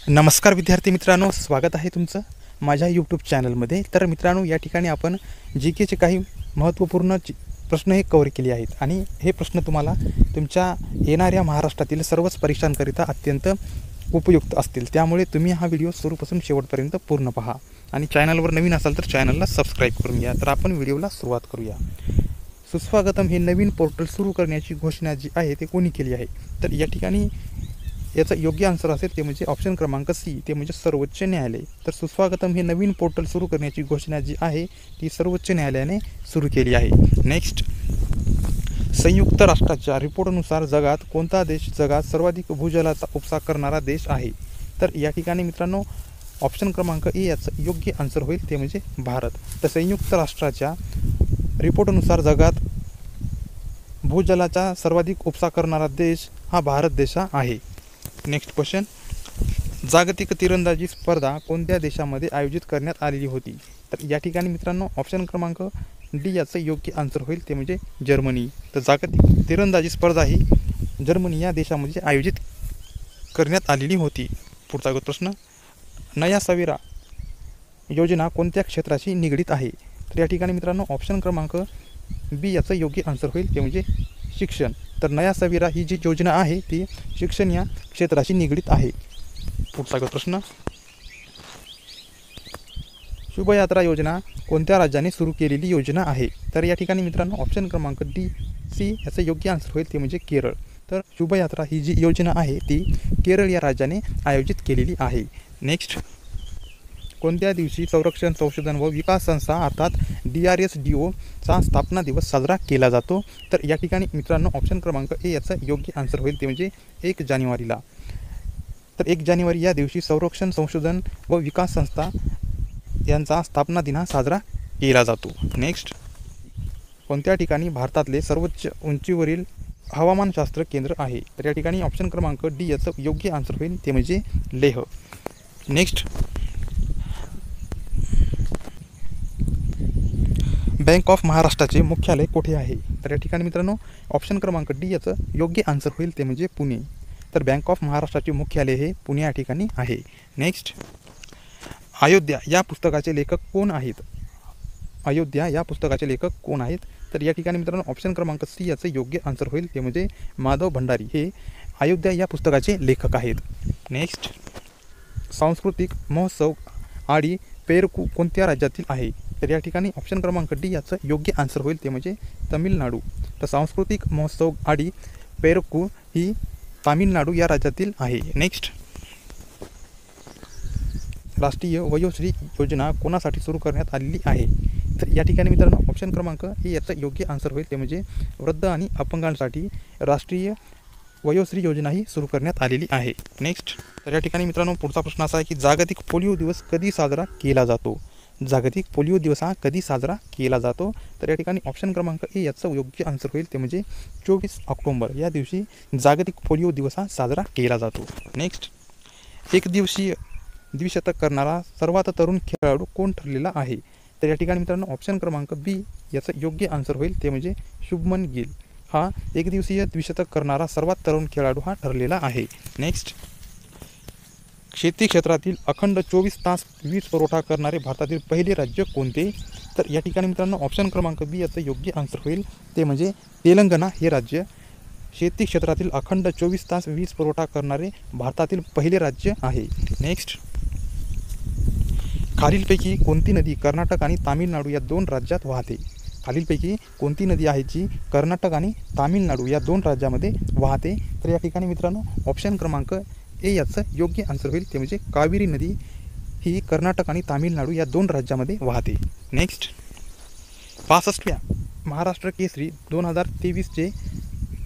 नमस्कार विद्यार्थी मित्रांनो, स्वागत आहे तुमचं माझ्या यूट्यूब चॅनलमध्ये। तर मित्रांनो, या ठिकाणी आपण जी केचे काही महत्त्वपूर्ण प्रश्न हे कव्हर केले आहेत आणि हे प्रश्न तुम्हाला तुमच्या येणाऱ्या महाराष्ट्रातील सर्वच परीक्षांकरिता अत्यंत उपयुक्त असतील। त्यामुळे तुम्ही हा व्हिडिओ सुरूपासून शेवटपर्यंत पूर्ण पहा आणि चॅनलवर नवीन असाल तर चॅनलला सबस्क्राईब करून घ्या। तर आपण व्हिडिओला सुरुवात करूया। सुस्वागतम हे नवीन पोर्टल सुरू करण्याची घोषणा जी आहे ते कोणी केली आहे? तर या ठिकाणी याचा योग्य आन्सर असेल ते म्हणजे ऑप्शन क्रमांक सी, ते म्हणजे सर्वोच्च न्यायालय। तर सुस्वागतम हे नवीन पोर्टल सुरू करण्याची घोषणा जी आहे ती सर्वोच्च न्यायालयाने सुरू केली आहे। नेक्स्ट, संयुक्त राष्ट्राच्या रिपोर्टनुसार जगात कोणता देश जगात सर्वाधिक भूजलाचा उपसा करणारा देश आहे? तर या ठिकाणी मित्रांनो ऑप्शन क्रमांक ए याचं योग्य आन्सर होईल ते म्हणजे भारत। तर संयुक्त राष्ट्राच्या रिपोर्टनुसार जगात भूजलाचा सर्वाधिक उपसा करणारा देश हा भारत देश आहे। नेक्स्ट क्वेश्चन, जागतिक तिरंदाजी स्पर्धा कोणत्या देशामध्ये आयोजित करण्यात आलेली होती? तर या ठिकाणी मित्रांनो ऑप्शन क्रमांक डी याचं योग्य आन्सर होईल ते म्हणजे जर्मनी। तर जागतिक तिरंदाजी स्पर्धा ही जर्मनी या देशामध्ये आयोजित करण्यात आलेली होती। पुढचा प्रश्न, नया सवेरा योजना कोणत्या क्षेत्राशी निगडीत आहे? तर या ठिकाणी मित्रांनो ऑप्शन क्रमांक बी याचं योग्य आन्सर होईल ते म्हणजे शिक्षण। तर नया सवेरा ही जी योजना आहे ती शिक्षण या क्षेत्राशी निगडीत आहे। पुढचा प्रश्न, शुभयात्रा योजना कोणत्या राज्याने सुरू केलेली योजना आहे? तर या ठिकाणी मित्रांनो ऑप्शन क्रमांक डी सी याचं योग्य आन्सर होईल ते म्हणजे केरळ। तर शुभयात्रा ही जी योजना आहे ती केरळ या राज्याने आयोजित केलेली आहे। नेक्स्ट, कोणत्या दिवशी संरक्षण संशोधन व विकास संस्था अर्थात DRDO चा स्थापना दिवस साजरा केला जातो? तर या ठिकाणी मित्रांनो ऑप्शन क्रमांक ए याचं योग्य आन्सर होईल ते म्हणजे 1 जानेवारीला। तर 1 जानेवारी या दिवशी संरक्षण संशोधन व विकास संस्था यांचा स्थापना दिन साजरा केला जातो। नेक्स्ट, कोणत्या ठिकाणी भारतातले सर्वोच्च उंचीवरील हवामानशास्त्र केंद्र आहे? तर या ठिकाणी ऑप्शन क्रमांक डी याचं योग्य आन्सर होईल ते म्हणजे लेह। नेक्स्ट, बँक ऑफ महाराष्ट्राचे मुख्यालय कुठे आहे? तर या ठिकाणी मित्रांनो ऑप्शन क्रमांक डी याचं योग्य आन्सर होईल ते म्हणजे पुणे। तर बँक ऑफ महाराष्ट्राचे मुख्यालय हे पुणे या ठिकाणी आहे। नेक्स्ट, अयोध्या या पुस्तकाचे लेखक कोण आहेत? अयोध्या या पुस्तकाचे लेखक कोण आहेत? तर या ठिकाणी मित्रांनो ऑप्शन क्रमांक सी याचं योग्य आन्सर होईल ते म्हणजे माधव भंडारी हे अयोध्या या पुस्तकाचे लेखक आहेत। नेक्स्ट, सांस्कृतिक महोत्सव आडी पेरकू कोणत्या राज्यातील आहे? तर या ठिकाणी ऑप्शन क्रमांक डी याचं योग्य आन्सर होईल ते म्हणजे तामिळनाडू। तर सांस्कृतिक महोत्सव आडी पेरकू ही तामिळनाडू या राज्यातील आहे। नेक्स्ट, राष्ट्रीय वयोश्री योजना कोणासाठी सुरू करण्यात आलेली आहे? तर या ठिकाणी मित्रांनो ऑप्शन क्रमांक ए याचं योग्य आन्सर होईल ते म्हणजे वृद्ध आणि अपंगांसाठी राष्ट्रीय वयोश्री योजना ही सुरू करण्यात आलेली आहे। नेक्स्ट, तर या ठिकाणी मित्रांनो पुढचा प्रश्न असा आहे की जागतिक पोलिओ दिवस कधी साजरा केला जातो? जागतिक पोलिओ दिवस हा कधी साजरा केला जातो? तर या ठिकाणी ऑप्शन क्रमांक ए याचं योग्य आन्सर होईल ते म्हणजे 24 ऑक्टोबर या दिवशी जागतिक पोलिओ दिवस हा साजरा केला जातो। नेक्स्ट, एक दिवसीय द्विशतक करणारा सर्वात तरुण खेळाडू कोण ठरलेला आहे? तर या ठिकाणी मित्रांनो ऑप्शन क्रमांक बी याचं योग्य आन्सर होईल ते म्हणजे शुभमन गिल हा एक दिवसीय द्विशतक करणारा सर्वात तरुण खेळाडू हा ठरलेला आहे। नेक्स्ट, शेती क्षेत्रातील अखंड 24 तास वीज पुरवठा करणारे भारतातील पहिले राज्य कोणते? तर या ठिकाणी मित्रांनो ऑप्शन क्रमांक बी याचं योग्य आन्सर होईल ते म्हणजे तेलंगणा हे राज्य शेती क्षेत्रातील अखंड 24 तास वीज पुरवठा करणारे भारतातील पहिले राज्य आहे। नेक्स्ट, खालीलपैकी कोणती नदी कर्नाटक आणि तामिळनाडू या 2 राज्यात वाहते? खालीलपैकी कोणती नदी आहे जी कर्नाटक आणि तामिळनाडू या 2 राज्यामध्ये वाहते? तर या ठिकाणी मित्रांनो ऑप्शन क्रमांक ए याचं योग्य आन्सर होईल ते म्हणजे कावेरी नदी ही कर्नाटक आणि तामिळनाडू या 2 राज्यामध्ये वाहते। नेक्स्ट, 65व्या महाराष्ट्र केसरी 2023चे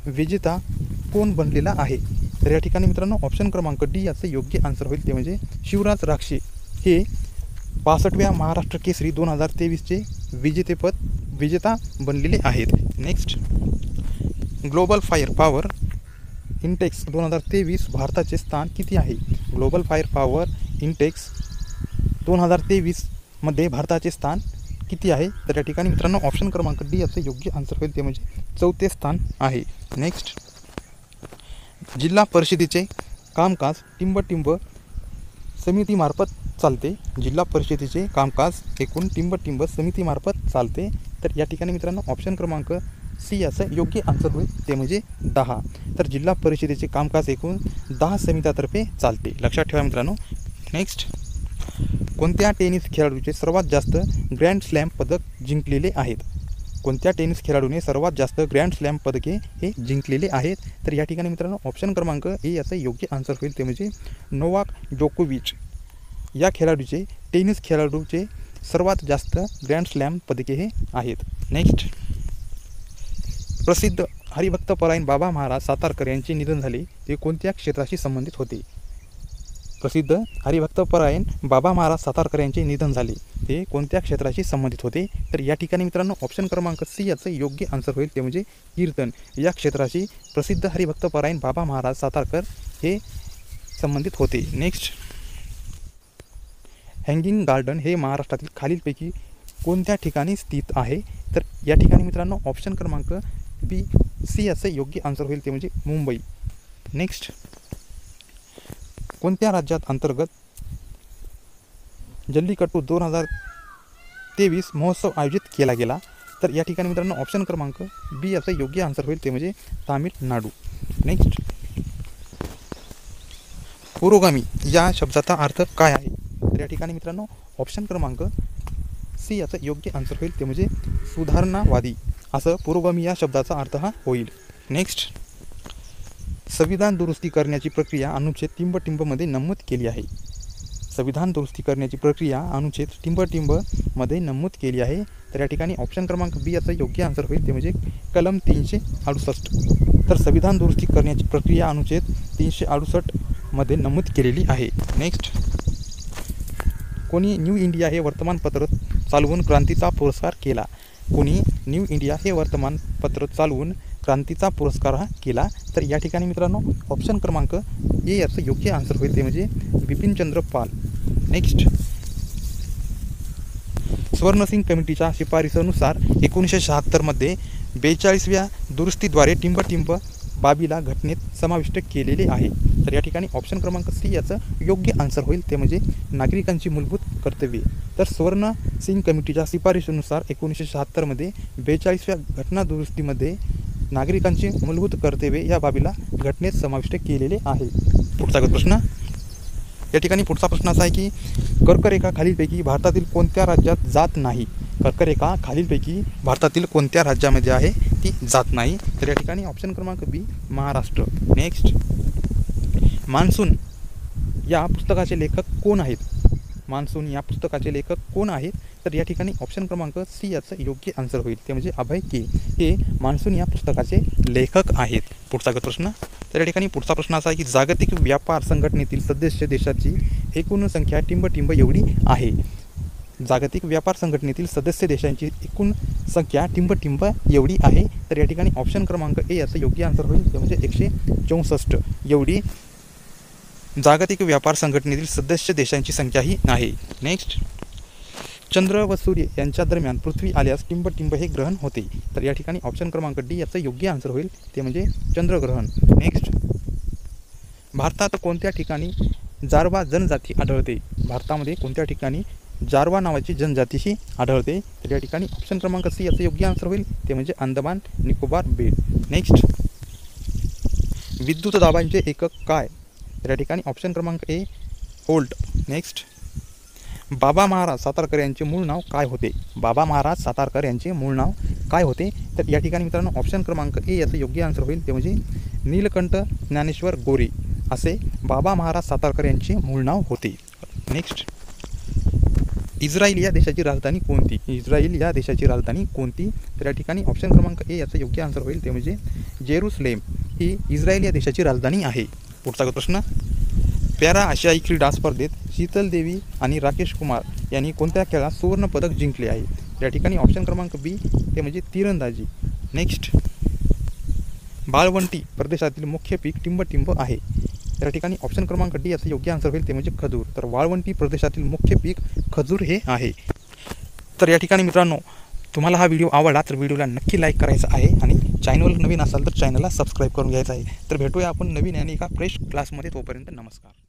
विजेता कोण बनलेला आहे? तर या ठिकाणी मित्रांनो ऑप्शन क्रमांक डी याचं योग्य आन्सर होईल ते म्हणजे शिवराज राक्षे हे 65व्या महाराष्ट्र केसरी 2023चे विजेता बनलेले आहेत। Next, global fire power index 2023 भारताचे स्थान किती आहे? ग्लोबल फायर पॉवर इंडेक्स 2023 मध्ये भारताचे स्थान किती आहे? तर या ठिकाणी मित्रांनो ऑप्शन क्रमांक डी याचं योग्य आन्सर होईल ते म्हणजे 4थे स्थान आहे। नेक्स्ट, जिल्हा परिषदेचे कामकाज टिंबटिंब समितीमार्फत चालते. जिल्हा परिषदेचे कामकाज एकूण टिंब समितीमार्फत चालते. तर या ठिकाणी मित्रांनो ऑप्शन क्रमांक सी याचं योग्य आन्सर होईल, ते म्हणजे 10. तर जिल्हा परिषदेचे कामकाज एकूण 10 समित्यातर्फे चालते. लक्षात ठेवा मित्रांनो. नेक्स्ट, कोणत्या टेनिस खेळाडूचे सर्वात जास्त ग्रँड स्लॅम पदक जिंकलेले आहेत? कोणत्या टेनिस खेळाडूने सर्वात जास्त ग्रँड स्लॅम पदके हे जिंकलेले आहेत? तर या ठिकाणी मित्रांनो ऑप्शन क्रमांक ए याचं योग्य आन्सर होईल, ते म्हणजे नोवाक जोकोविच या खेळाडूचे टेनिस खेळाडूचे सर्वात जास्त ग्रँड स्लॅम पदके हे आहेत. नेक्स्ट, प्रसिद्ध हरिभक्तपरायण बाबा महाराज सातारकर यांचे निधन झाले, ते कोणत्या क्षेत्राशी संबंधित होते? प्रसिद्ध हरिभक्तपरायण बाबा महाराज सातारकर यांचे निधन झाले, ते कोणत्या क्षेत्राशी संबंधित होते? तर या ठिकाणी मित्रांनो ऑप्शन क्रमांक सी याचं योग्य आन्सर होईल, ते म्हणजे कीर्तन या क्षेत्राशी प्रसिद्ध हरिभक्तपरायण बाबा महाराज सातारकर हे संबंधित होते. नेक्स्ट, हँगिंग गार्डन हे महाराष्ट्रातील खालीलपैकी कोणत्या ठिकाणी स्थित आहे? तर या ठिकाणी मित्रांनो ऑप्शन क्रमांक बी सी याचं योग्य आन्सर होईल, ते म्हणजे मुंबई. नेक्स्ट, कोणत्या राज्यात अंतर्गत जल्लीकट्टू 2023 महोत्सव आयोजित केला गेला? तर या ठिकाणी मित्रांनो ऑप्शन क्रमांक बी याचं योग्य आन्सर होईल, ते म्हणजे तामिळनाडू. नेक्स्ट, पुरोगामी या शब्दाचा अर्थ काय आहे? तर या ठिकाणी मित्रांनो ऑप्शन क्रमांक सी याचं योग्य आन्सर होईल, ते म्हणजे सुधारणावादी असं पुरोगामी या शब्दाचा अर्थ हा होईल. नेक्स्ट, संविधान दुरुस्ती करण्याची प्रक्रिया अनुच्छेद टिंब-मध्ये नमूद केली आहे. संविधान दुरुस्ती करण्याची प्रक्रिया अनुच्छेद टिंब-मध्ये नमूद केली आहे. तर या ठिकाणी ऑप्शन क्रमांक बी याचं योग्य आन्सर होईल, ते म्हणजे कलम 368. तर संविधान दुरुस्ती करण्याची प्रक्रिया अनुच्छेद 368 मध्ये नमूद केलेली आहे. नेक्स्ट, कोणी न्यू इंडिया हे वर्तमानपत्र चालवून क्रांतीचा पुरस्कार केला? कोणी न्यू इंडिया हे वर्तमानपत्र चालवून क्रांतीचा पुरस्कार हा केला? तर या ठिकाणी मित्रांनो ऑप्शन क्रमांक ए याचं योग्य आन्सर होईल, ते म्हणजे बिपिनचंद्र पाल. नेक्स्ट, स्वर्णसिंग कमिटीच्या शिफारसीनुसार 1976 मध्ये 42व्या दुरुस्तीद्वारे टिंब बाबीला घटनेत समाविष्ट केलेले आहे. तर या ठिकाणी ऑप्शन क्रमांक सी याचं योग्य आन्सर होईल, ते म्हणजे नागरिकांची मूलभूत कर्तव्ये. तर स्वर्ण सिंग कमिटीच्या शिफारशीनुसार 1976 मध्ये 42व्या घटना दुरुस्तीमध्ये नागरिकांची मूलभूत कर्तव्ये या बाबीला घटनेत समाविष्ट केलेले आहे. पुढचा प्रश्न, या ठिकाणी पुढचा प्रश्न असा आहे की कर्करेखा खालीलपैकी भारतातील कोणत्या राज्यात जात नाही? कर्करेखा खालीलपैकी भारतातील कोणत्या राज्यामध्ये आहे ती जात नाही? तर या ठिकाणी ऑप्शन क्रमांक बी महाराष्ट्र. नेक्स्ट, मान्सून या पुस्तकाचे लेखक कोण आहेत? मान्सून या पुस्तकाचे लेखक कोण आहेत? तर या ठिकाणी ऑप्शन क्रमांक सी याचं योग्य आन्सर होईल, ते म्हणजे अभय के हे मान्सून या पुस्तकाचे लेखक आहेत. पुढचा प्रश्न, तर या ठिकाणी पुढचा प्रश्न असा आहे की जागतिक व्यापार संघटनेतील सदस्य देशाची एकूण संख्या टिंब एवढी आहे. जागतिक व्यापार संघटनेतील सदस्य देशांची एकूण संख्या टिंब एवढी आहे. तर या ठिकाणी ऑप्शन क्रमांक ए याचं योग्य आन्सर होईल, ते म्हणजे 164 एवढी जागतिक व्यापार संघटनेतील सदस्य देशांची संख्या ही आहे. नेक्स्ट, चंद्र व सूर्य यांच्या दरम्यान पृथ्वी आल्यास टिंब हे ग्रहण होते. तर या ठिकाणी ऑप्शन क्रमांक डी याचं योग्य आन्सर होईल, ते म्हणजे चंद्रग्रहण. नेक्स्ट, भारतात कोणत्या ठिकाणी जारवा जनजाती आढळते? भारतामध्ये कोणत्या ठिकाणी जारवा नावाची जनजातीशी आढळते? तर या ठिकाणी ऑप्शन क्रमांक सी याचं योग्य आन्सर होईल, ते म्हणजे अंदमान निकोबार बेट. नेक्स्ट, विद्युत दाबांचे एकक काय? तर या ठिकाणी ऑप्शन क्रमांक ए व्होल्ट. नेक्स्ट, बाबा महाराज सातारकर यांचे मूळ नाव काय होते? बाबा महाराज सातारकर यांचे मूळ नाव काय होते? तर या ठिकाणी मित्रांनो ऑप्शन क्रमांक ए याचं योग्य आन्सर होईल, ते म्हणजे नीलकंठ ज्ञानेश्वर गोरे असे बाबा महाराज सातारकर यांचे मूळ नाव होते. नेक्स्ट, इस्रायल या देशाची राजधानी कोणती? इस्रायल या देशाची राजधानी कोणती? तर या ठिकाणी ऑप्शन क्रमांक ए याचं योग्य आन्सर होईल, ते म्हणजे जेरुसलेम ही इस्रायल या देशाची राजधानी आहे. पुढचा प्रश्न, पॅरा आशियाई क्रीडा स्पर्धेत शीतल देवी आणि राकेश कुमार यांनी कोणत्या खेळात सुवर्ण पदक जिंकले आहे? या ठिकाणी ऑप्शन क्रमांक बी ते म्हणजे तीरंदाजी. नेक्स्ट, बाळवंटी प्रदेशातील मुख्य पीक टिंब आहे. या ठिकाणी ऑप्शन क्रमांक डी याचं योग्य आन्सर होईल, ते म्हणजे खजूर. तर वाळवंटी प्रदेशातील मुख्य पीक खजूर हे आहे. तर या ठिकाणी मित्रांनो तुम्हाला हा व्हिडिओ आवडला तर व्हिडिओला नक्की लाईक करायचा आहे आणि चॅनलवर नवीन असाल तर चॅनलला सबस्क्राईब करून घ्यायचं आहे. तर भेटूया आपण नवीन आणि एका फ्रेश क्लासमध्ये. तोपर्यंत नमस्कार.